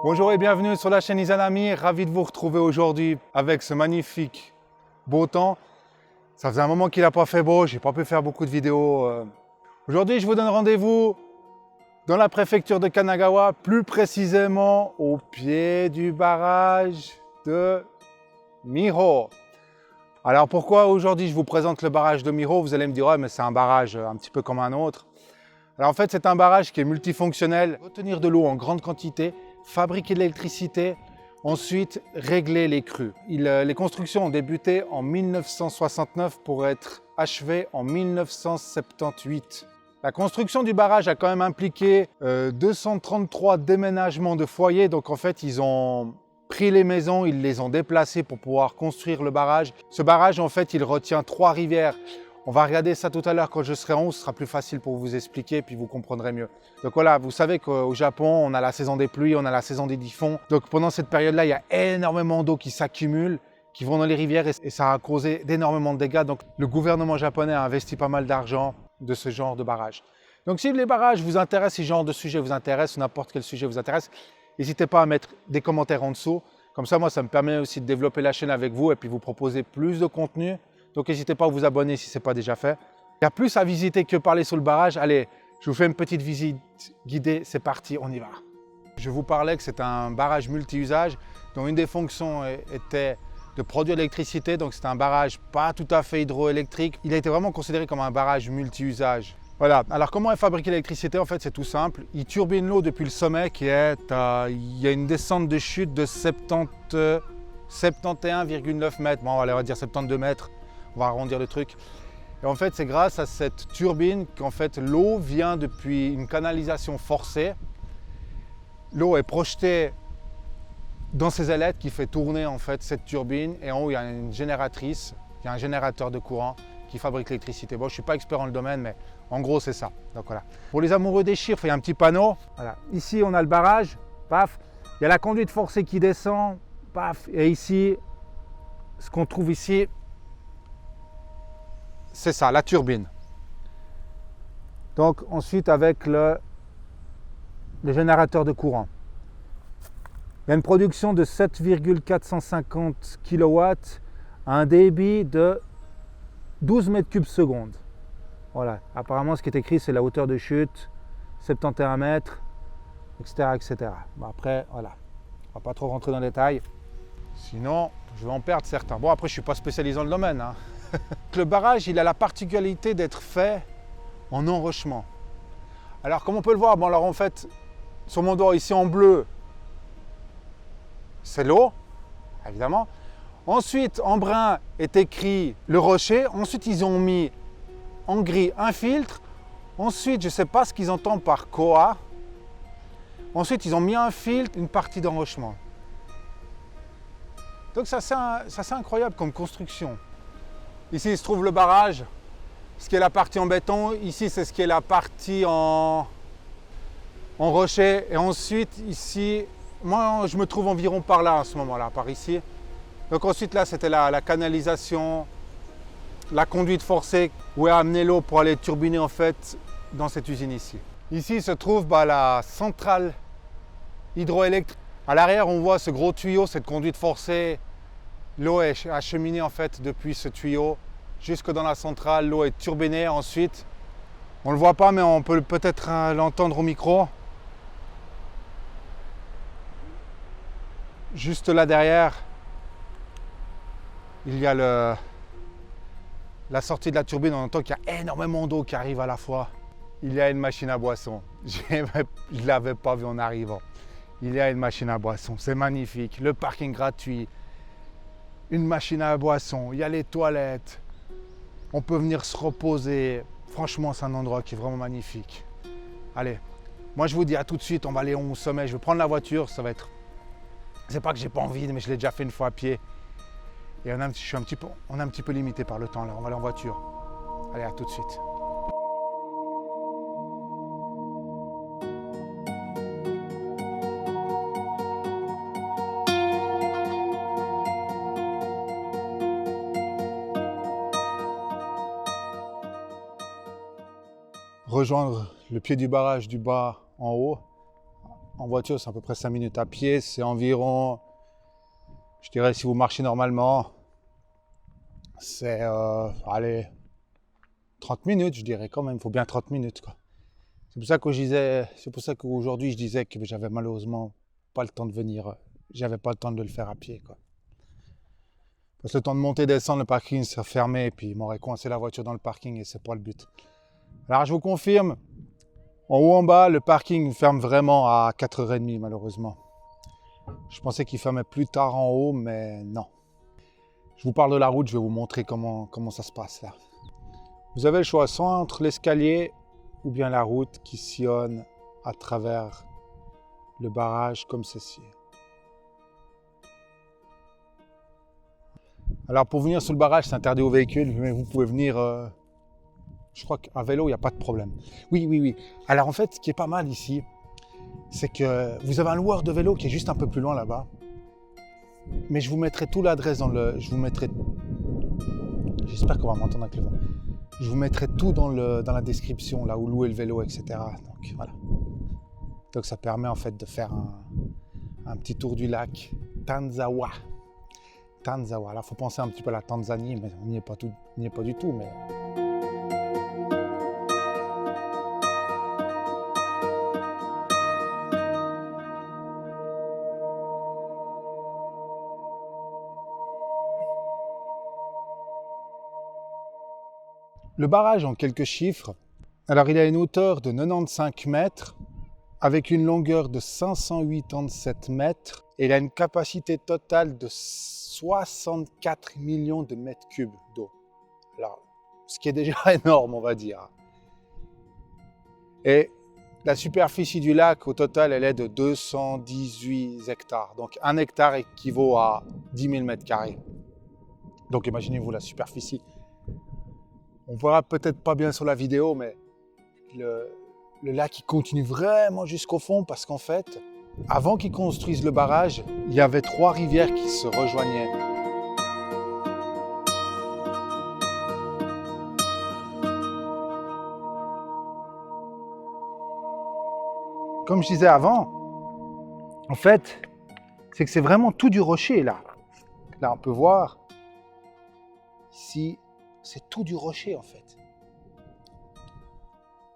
Bonjour et bienvenue sur la chaîne Izanami, ravi de vous retrouver aujourd'hui avec ce magnifique beau temps. Ça faisait un moment qu'il n'a pas fait beau, j'ai pas pu faire beaucoup de vidéos. Aujourd'hui, je vous donne rendez-vous dans la préfecture de Kanagawa, plus précisément au pied du barrage de Miho. Alors pourquoi aujourd'hui je vous présente le barrage de Miho? Vous allez me dire, ouais, mais c'est un barrage un petit peu comme un autre. Alors en fait, c'est un barrage qui est multifonctionnel, retenir de l'eau en grande quantité, fabriquer de l'électricité, ensuite régler les crues. Les constructions ont débuté en 1969 pour être achevées en 1978. La construction du barrage a quand même impliqué 233 déménagements de foyers, donc en fait ils ont pris les maisons, ils les ont déplacées pour pouvoir construire le barrage. Ce barrage en fait il retient 3 rivières. On va regarder ça tout à l'heure quand je serai en haut, ce sera plus facile pour vous expliquer, puis vous comprendrez mieux. Donc voilà, vous savez qu'au Japon, on a la saison des pluies, on a la saison des typhons. Donc pendant cette période-là, il y a énormément d'eau qui s'accumule, qui vont dans les rivières et ça a causé d'énormément de dégâts. Donc le gouvernement japonais a investi pas mal d'argent de ce genre de barrage. Donc si les barrages vous intéressent, si ce genre de sujet vous intéresse, ou n'importe quel sujet vous intéresse, n'hésitez pas à mettre des commentaires en dessous. Comme ça, moi, ça me permet aussi de développer la chaîne avec vous et puis vous proposer plus de contenu. Donc n'hésitez pas à vous abonner si ce n'est pas déjà fait. Il y a plus à visiter que parler sur le barrage. Allez, je vous fais une petite visite guidée, c'est parti, on y va. Je vous parlais que c'est un barrage multi-usage dont une des fonctions était de produire de l'électricité. Donc c'est un barrage pas tout à fait hydroélectrique. Il a été vraiment considéré comme un barrage multi-usage. Voilà, alors comment est fabriquée l'électricité? En fait, c'est tout simple. Il turbine l'eau depuis le sommet qui est il y a une descente de chute de 71,9 mètres. Bon, allez, on va dire 72 mètres. On va arrondir le truc. Et en fait, c'est grâce à cette turbine qu'en fait l'eau vient depuis une canalisation forcée. L'eau est projetée dans ces ailettes qui fait tourner en fait cette turbine. Et en haut, il y a une génératrice, il y a un générateur de courant qui fabrique l'électricité. Bon, je ne suis pas expert dans le domaine, mais en gros, c'est ça. Donc voilà. Pour les amoureux des chiffres, il y a un petit panneau. Voilà. Ici, on a le barrage. Paf. Il y a la conduite forcée qui descend. Paf. Et ici, ce qu'on trouve ici, c'est ça, la turbine. Donc ensuite avec le générateur de courant. Il y a une production de 7,450 kW à un débit de 12 mètres cubes seconde. Voilà, apparemment ce qui est écrit c'est la hauteur de chute, 71 mètres, etc. etc. Bon, après, voilà, on ne va pas trop rentrer dans les détails. Sinon, je vais en perdre certains. Bon, après, je ne suis pas spécialisé dans le domaine. Hein. Le barrage, il a la particularité d'être fait en enrochement. Alors, comme on peut le voir, bon, alors en fait, sur mon doigt ici en bleu, c'est l'eau, évidemment. Ensuite, en brun est écrit le rocher. Ensuite, ils ont mis en gris un filtre. Ensuite, je ne sais pas ce qu'ils entendent par Koa. Ensuite, ils ont mis un filtre, une partie d'enrochement. Donc, ça c'est incroyable comme construction. Ici, il se trouve le barrage, ce qui est la partie en béton. Ici, c'est ce qui est la partie en rocher. Et ensuite, ici, moi, je me trouve environ par là, à ce moment-là, par ici. Donc ensuite, là, c'était la canalisation, la conduite forcée, où est amené l'eau pour aller turbiner, en fait, dans cette usine ici. Ici se trouve la centrale hydroélectrique. À l'arrière, on voit ce gros tuyau, cette conduite forcée. L'eau est acheminée en fait depuis ce tuyau jusque dans la centrale. L'eau est turbinée ensuite. On ne le voit pas, mais on peut peut-être l'entendre au micro. Juste là derrière, il y a la sortie de la turbine. On entend qu'il y a énormément d'eau qui arrive à la fois. Il y a une machine à boisson. Je ne l'avais pas vu en arrivant. Il y a une machine à boisson. C'est magnifique. Le parking gratuit. Une machine à boisson, il y a les toilettes, on peut venir se reposer. Franchement, c'est un endroit qui est vraiment magnifique. Allez, moi je vous dis à tout de suite, on va aller au sommet, je vais prendre la voiture, ça va être... C'est pas que j'ai pas envie, mais je l'ai déjà fait une fois à pied. Et on est un petit peu limité par le temps, là, on va aller en voiture. Allez, à tout de suite. Rejoindre le pied du barrage du bas en haut. En voiture, c'est à peu près 5 minutes. À pied, c'est environ, je dirais, si vous marchez normalement, c'est, allez, 30 minutes, je dirais quand même. Il faut bien 30 minutes, quoi. C'est pour ça qu'aujourd'hui, je disais que j'avais malheureusement pas le temps de venir. J'avais pas le temps de le faire à pied, quoi. Parce que le temps de monter et descendre, le parking serait fermé, et puis il m'aurait coincé la voiture dans le parking, et c'est pas le but. Alors, je vous confirme, en haut, en bas, le parking ferme vraiment à 4h30, malheureusement. Je pensais qu'il fermait plus tard en haut, mais non. Je vous parle de la route, je vais vous montrer comment ça se passe là. Vous avez le choix, soit entre l'escalier ou bien la route qui sillonne à travers le barrage comme ceci. Alors pour venir sur le barrage, c'est interdit aux véhicules, mais vous pouvez venir, je crois qu'à vélo, il n'y a pas de problème. Oui. Alors en fait, ce qui est pas mal ici, c'est que vous avez un loueur de vélo qui est juste un peu plus loin là-bas. Mais je vous mettrai tout l'adresse dans le... J'espère qu'on va m'entendre avec le vent. Je vous mettrai tout dans la description, là où louer le vélo, etc. Donc voilà. Donc ça permet en fait de faire un petit tour du lac Tanzawa. Tanzawa. Là, il faut penser un petit peu à la Tanzanie, mais on n'y est pas du tout. Mais... Le barrage, en quelques chiffres, alors il a une hauteur de 95 mètres avec une longueur de 587 mètres et il a une capacité totale de 64 millions de mètres cubes d'eau. Alors, ce qui est déjà énorme, on va dire. Et la superficie du lac, au total, elle est de 218 hectares. Donc, 1 hectare équivaut à 10 000 mètres carrés. Donc, imaginez-vous la superficie. On verra peut-être pas bien sur la vidéo, mais le lac il continue vraiment jusqu'au fond parce qu'en fait, avant qu'ils construisent le barrage, il y avait 3 rivières qui se rejoignaient. Comme je disais avant, en fait, c'est que c'est vraiment tout du rocher là. Là, on peut voir ici, c'est tout du rocher en fait.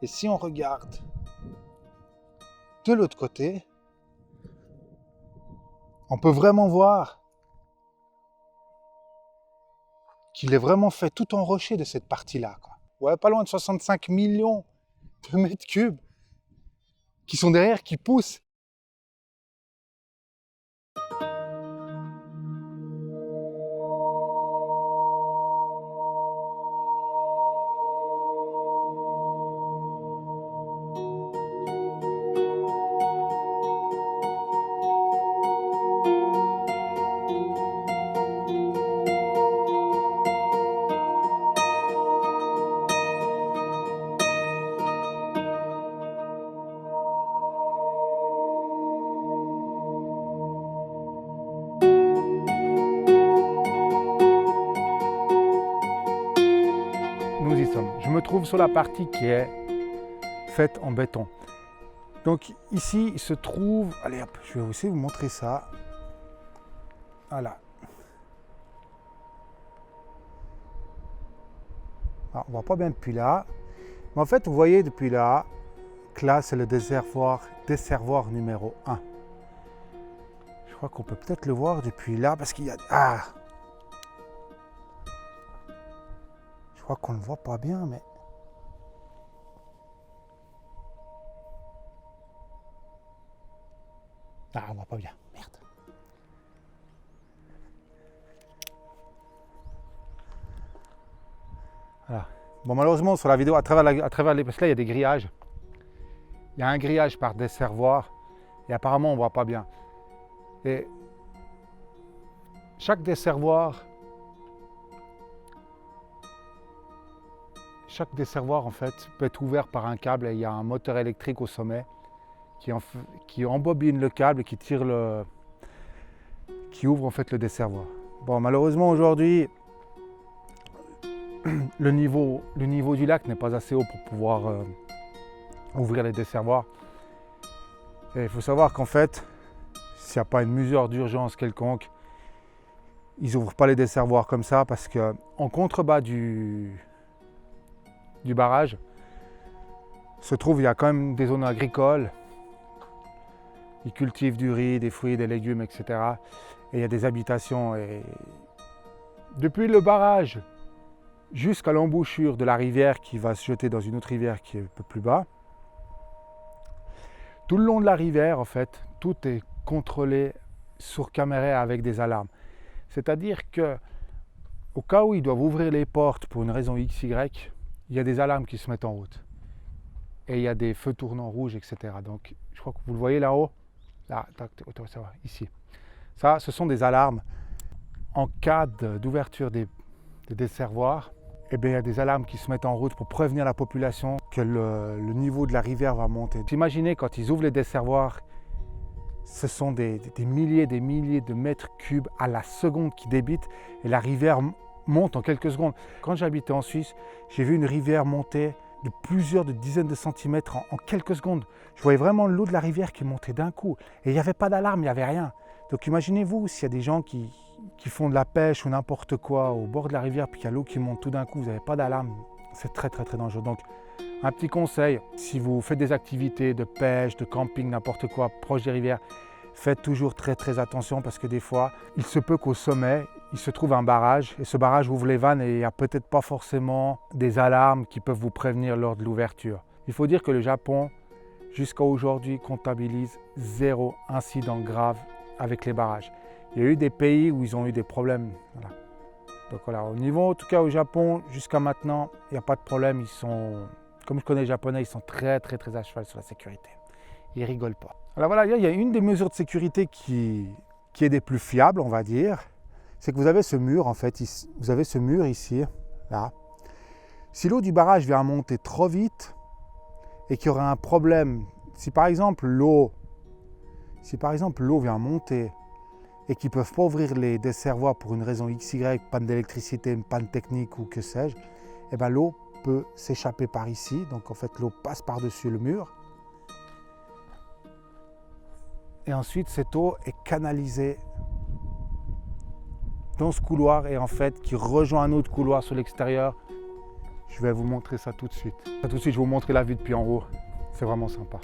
Et si on regarde de l'autre côté, on peut vraiment voir qu'il est vraiment fait tout en rocher de cette partie-là, quoi. Ouais, pas loin de 65 millions de mètres cubes qui sont derrière, qui poussent. Nous y sommes. Je me trouve sur la partie qui est faite en béton. Donc ici, il se trouve... Allez hop, je vais aussi vous montrer ça. Voilà. Alors, on ne voit pas bien depuis là. Mais en fait, vous voyez depuis là, que là, c'est le desservoir numéro 1. Je crois qu'on peut peut-être le voir depuis là, parce qu'il y a... Ah! Je crois qu'on ne le voit pas bien, mais... Ah, on ne voit pas bien. Merde. Voilà. Bon, malheureusement, sur la vidéo, à travers les... Parce que là, il y a des grillages. Il y a un grillage par desservoir. Et apparemment, on ne voit pas bien. Et chaque desservoir, en fait, peut être ouvert par un câble et il y a un moteur électrique au sommet qui embobine le câble et qui ouvre en fait le desservoir. Bon, malheureusement aujourd'hui, le niveau du lac n'est pas assez haut pour pouvoir ouvrir les desservoirs. Et il faut savoir qu'en fait, s'il n'y a pas une mesure d'urgence quelconque, ils n'ouvrent pas les desservoirs comme ça parce qu'en contrebas du barrage il y a quand même des zones agricoles. Ils cultivent du riz, des fruits, des légumes, etc. Et il y a des habitations. Et depuis le barrage jusqu'à l'embouchure de la rivière qui va se jeter dans une autre rivière qui est un peu plus bas, tout le long de la rivière, en fait, tout est contrôlé sur caméra avec des alarmes. C'est-à-dire que au cas où ils doivent ouvrir les portes pour une raison XY, il y a des alarmes qui se mettent en route. Et il y a des feux tournants rouges, etc. Donc, je crois que vous le voyez là-haut. Là, ça va, ici. Ça, ce sont des alarmes. En cas d'ouverture des desservoirs, eh bien, il y a des alarmes qui se mettent en route pour prévenir la population que le niveau de la rivière va monter. Imaginez quand ils ouvrent les desservoirs, ce sont des milliers de mètres cubes à la seconde qui débitent et la rivière monte en quelques secondes. Quand j'habitais en Suisse, j'ai vu une rivière monter de plusieurs dizaines de centimètres en quelques secondes. Je voyais vraiment l'eau de la rivière qui montait d'un coup. Et il n'y avait pas d'alarme, il n'y avait rien. Donc imaginez-vous s'il y a des gens qui font de la pêche ou n'importe quoi au bord de la rivière, puis qu'il y a l'eau qui monte tout d'un coup, vous n'avez pas d'alarme. C'est très dangereux. Donc un petit conseil, si vous faites des activités de pêche, de camping, n'importe quoi, proche des rivières, faites toujours très attention parce que des fois, il se peut qu'au sommet, il se trouve un barrage et ce barrage ouvre les vannes et il n'y a peut-être pas forcément des alarmes qui peuvent vous prévenir lors de l'ouverture. Il faut dire que le Japon, jusqu'à aujourd'hui, comptabilise 0 incident grave avec les barrages. Il y a eu des pays où ils ont eu des problèmes. Voilà. Donc voilà, au niveau, en tout cas au Japon, jusqu'à maintenant, il n'y a pas de problème. Ils sont, comme je connais les Japonais, ils sont très à cheval sur la sécurité. Ils rigolent pas. Alors voilà, il y a une des mesures de sécurité qui est des plus fiables, on va dire. C'est que vous avez ce mur, en fait, vous avez ce mur ici, là. Si l'eau du barrage vient monter trop vite et qu'il y aura un problème, si par exemple l'eau vient monter et qu'ils ne peuvent pas ouvrir les desservoirs pour une raison XY, panne d'électricité, une panne technique ou que sais-je, eh ben l'eau peut s'échapper par ici. Donc en fait, l'eau passe par-dessus le mur. Et ensuite, cette eau est canalisée dans ce couloir et en fait qui rejoint un autre couloir sur l'extérieur. Je vais vous montrer ça tout de suite. Tout de suite, je vais vous montrer la vue depuis en haut. C'est vraiment sympa.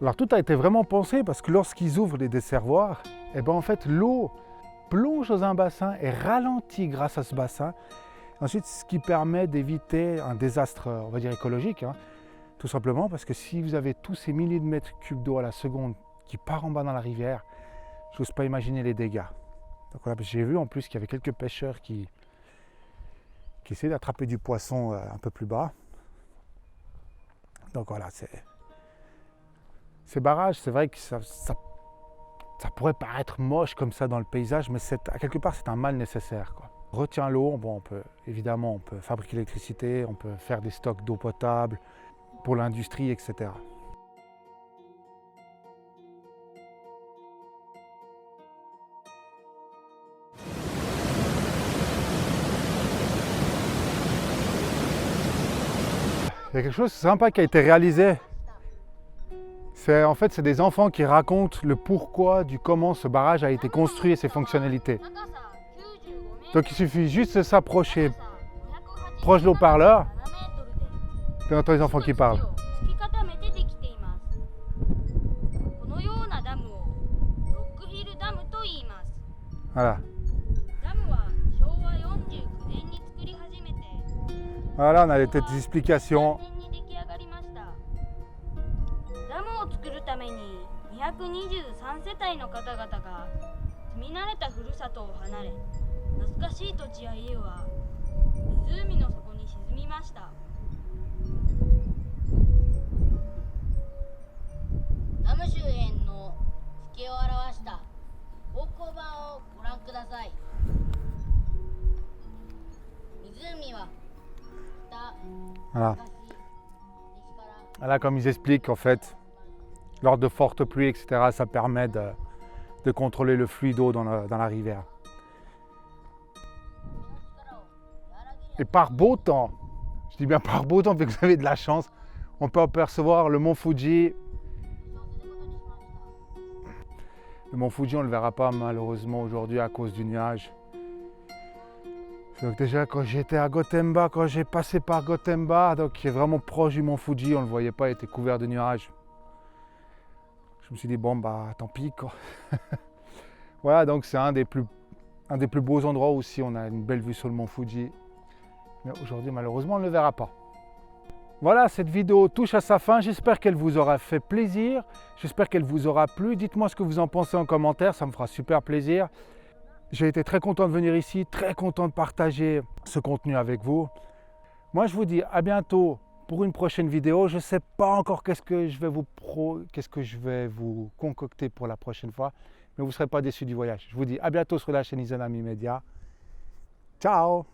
Alors tout a été vraiment pensé parce que lorsqu'ils ouvrent les desservoirs, eh ben en fait l'eau plonge dans un bassin et ralentit grâce à ce bassin. Ensuite, ce qui permet d'éviter un désastre, on va dire écologique, hein, tout simplement parce que si vous avez tous ces milliers de mètres cubes d'eau à la seconde qui part en bas dans la rivière, je n'ose pas imaginer les dégâts. Donc voilà, j'ai vu en plus qu'il y avait quelques pêcheurs qui essayaient d'attraper du poisson un peu plus bas. Donc voilà, ces barrages, c'est vrai que ça pourrait paraître moche comme ça dans le paysage, mais à quelque part c'est un mal nécessaire, quoi. Retient l'eau, bon, on peut fabriquer l'électricité, on peut faire des stocks d'eau potable pour l'industrie, etc. Il y a quelque chose de sympa qui a été réalisé. En fait, c'est des enfants qui racontent le pourquoi du comment ce barrage a été construit et ses fonctionnalités. Donc il suffit juste de s'approcher proche de l'eau-parleur et on entend les enfants qui parlent. Voilà. Voilà, on a des petites explications. 223世帯の方々が住み慣れたふるさとを離れ、懐かしい土地や家は湖の底に沈みました。ダム周辺の地形を表した方向板をご覧ください。湖は北、 Voilà. Voilà, comme ils expliquent, en fait, lors de fortes pluies, etc., ça permet de contrôler le flux d'eau dans la rivière. Et par beau temps, je dis bien par beau temps, vu que vous avez de la chance, on peut apercevoir le mont Fuji. Le mont Fuji, on ne le verra pas malheureusement aujourd'hui à cause du nuage. Donc déjà quand j'étais à Gotemba, quand j'ai passé par Gotemba, donc qui est vraiment proche du mont Fuji, on ne le voyait pas, il était couvert de nuages. Je me suis dit bon bah tant pis quoi. Voilà, donc c'est un des plus beaux endroits aussi, on a une belle vue sur le mont Fuji. Mais aujourd'hui malheureusement on ne le verra pas. Voilà, cette vidéo touche à sa fin, j'espère qu'elle vous aura fait plaisir, j'espère qu'elle vous aura plu. Dites-moi ce que vous en pensez en commentaire, ça me fera super plaisir. J'ai été très content de venir ici, très content de partager ce contenu avec vous. Moi je vous dis à bientôt pour une prochaine vidéo. Je ne sais pas encore qu'est-ce que je vais vous concocter pour la prochaine fois, mais vous ne serez pas déçus du voyage. Je vous dis à bientôt sur la chaîne Izanami Media. Ciao!